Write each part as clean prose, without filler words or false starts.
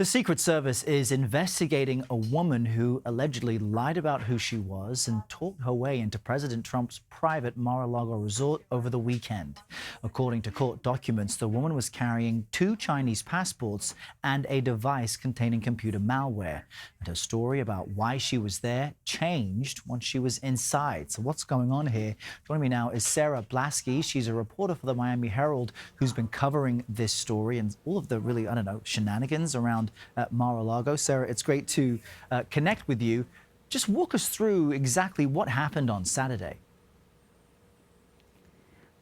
The Secret Service is investigating a woman who allegedly lied about who she was and talked her way into President Trump's private Mar-a-Lago resort over the weekend. According to court documents, the woman was carrying 2 Chinese passports and a device containing computer malware. And her story about why she was there changed once she was inside. So what's going on here? Joining me now is Sarah Blaskey. She's a reporter for the Miami Herald who's been covering this story and all of the really, shenanigans around Mar-a-Lago. Sarah, it's great to connect with you. Just walk us through exactly what happened on Saturday.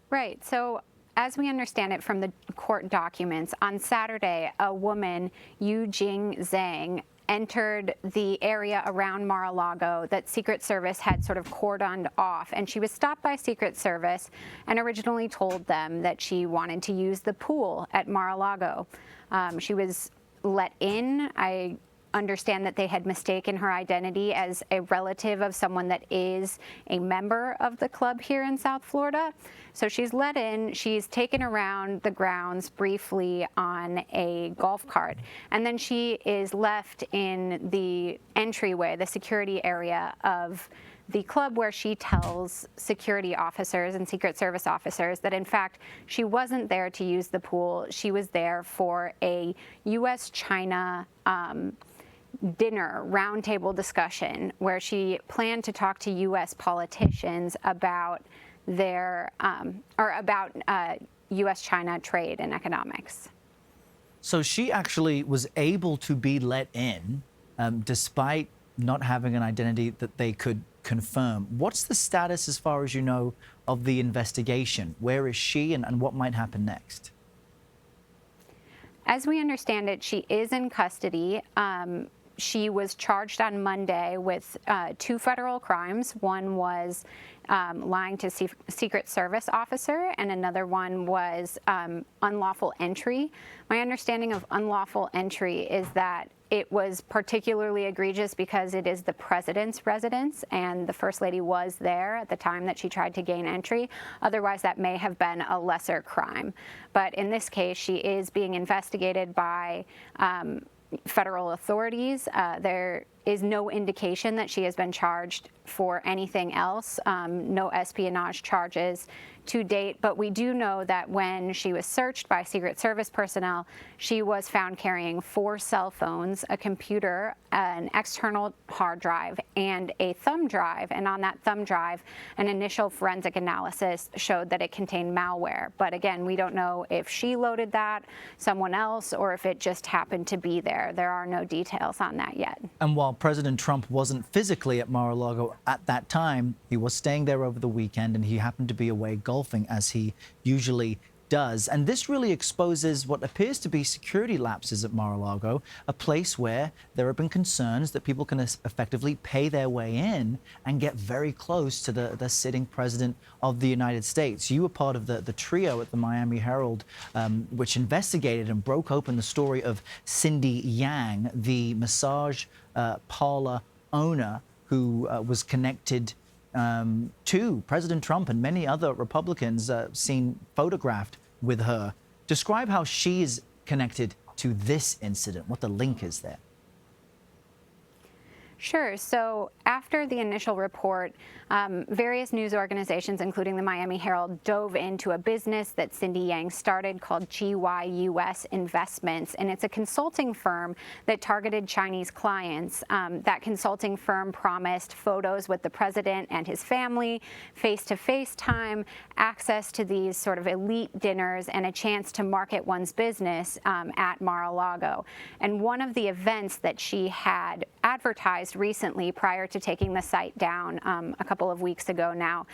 Right. So as we understand it from the court documents, on Saturday, a woman, Yu Jing Zhang, entered the area around Mar-a-Lago that Secret Service had sort of cordoned off. And she was stopped by Secret Service and originally told them that she wanted to use the pool at Mar-a-Lago. She was let in. I understand that they had mistaken her identity as a relative of someone that is a member of the club here in South Florida. So she's let in, she's taken around the grounds briefly on a golf cart, and then she is left in the entryway, the security area of the club, where she tells security officers and Secret Service officers that, in fact, she wasn't there to use the pool. She was there for a U.S.-China dinner roundtable discussion where she planned to talk to U.S. politicians about their U.S.-China trade and economics. So she actually was able to be let in despite not having an identity that they could confirm. What's the status, as far as you know, of the investigation? Where is she and what might happen next? As we understand it, she is in custody. She was charged on Monday with 2 federal crimes. One was lying to Secret Service officer, and another one was unlawful entry. My understanding of unlawful entry is that it was particularly egregious because it is the president's residence, and the First Lady was there at the time that she tried to gain entry. Otherwise, that may have been a lesser crime. But in this case, she is being investigated by federal authorities. There is no indication that she has been charged for anything else, no espionage charges to date, but we do know that when she was searched by Secret Service personnel, she was found carrying 4 cell phones, a computer, an external hard drive, and a thumb drive. And on that thumb drive, an initial forensic analysis showed that it contained malware. But again, we don't know if she loaded that, someone else, or if it just happened to be there. There are no details on that yet. And while President Trump wasn't physically at Mar-a-Lago at that time, he was staying there over the weekend, and he happened to be away golfing, as he usually does. And this really exposes what appears to be security lapses at Mar-a-Lago, a place where there have been concerns that people can effectively pay their way in and get very close to the sitting president of the United States. You were part of the trio at the Miami Herald, which investigated and broke open the story of Cindy Yang, the massage parlor owner who was connected to President Trump and many other Republicans seen photographed with her. Describe how she is connected to this incident, what the link is there. Sure. So after the initial report, various news organizations, including the Miami Herald, dove into a business that Cindy Yang started called GYUS Investments, and it's a consulting firm that targeted Chinese clients. That consulting firm promised photos with the president and his family, face-to-face time, access to these sort of elite dinners, and a chance to market one's business at Mar-a-Lago. And one of the events that she had advertised recently, prior to taking the site down a couple of weeks ago now,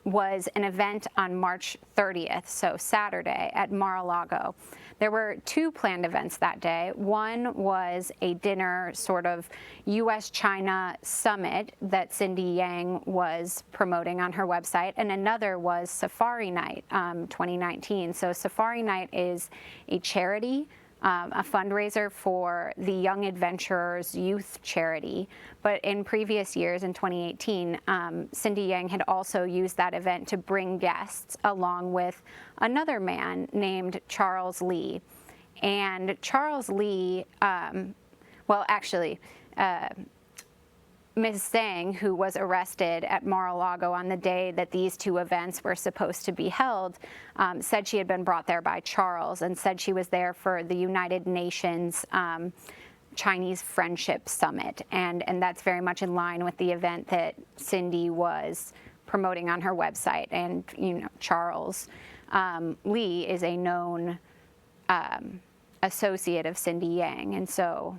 was an event on March 30th, so Saturday, at Mar-a-Lago. There were 2 planned events that day. One was a dinner, sort of U.S.-China summit that Cindy Yang was promoting on her website, and another was Safari Night 2019. So Safari Night is a charity, a fundraiser for the Young Adventurers Youth Charity. But in previous years, in 2018, Cindy Yang had also used that event to bring guests along with another man named Charles Lee. And Charles Lee, well, actually, Ms. Zhang, who was arrested at Mar-a-Lago on the day that these two events were supposed to be held, said she had been brought there by Charles and said she was there for the United Nations Chinese Friendship Summit. And that's very much in line with the event that Cindy was promoting on her website. And, Charles Lee is a known associate of Cindy Yang, and so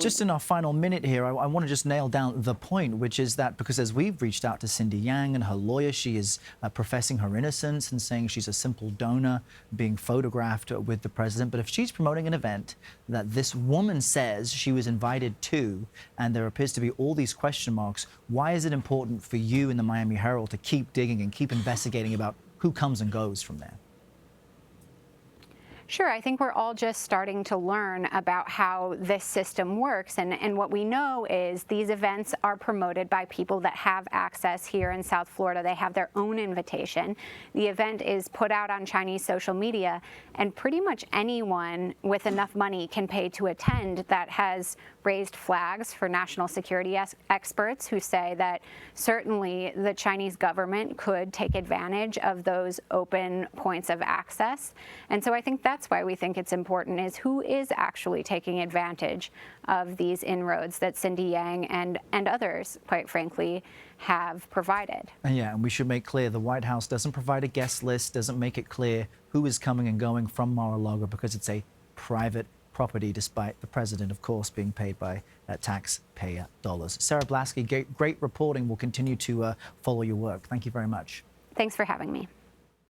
just in our final minute here, I want to just nail down the point, which is that because as we've reached out to Cindy Yang and her lawyer, she is professing her innocence and saying she's a simple donor being photographed with the president. But if she's promoting an event that this woman says she was invited to, and there appears to be all these question marks, why is it important for you in the Miami Herald to keep digging and keep investigating about who comes and goes from there? Sure, I think we're all just starting to learn about how this system works, and what we know is these events are promoted by people that have access here in South Florida. They have their own invitation. The event is put out on Chinese social media, and pretty much anyone with enough money can pay to attend. That has raised flags for national security experts who say that certainly the Chinese government could take advantage of those open points of access. And so I think that's why we think it's important, is who is actually taking advantage of these inroads that Cindy Yang and others, quite frankly, have provided. And we should make clear the White House doesn't provide a guest list, doesn't make it clear who is coming and going from Mar-a-Lago, because it's a private property, despite the president, of course, being paid by taxpayer dollars. Sarah Blaskey, great reporting. We'll continue to follow your work. Thank you very much. Thanks for having me.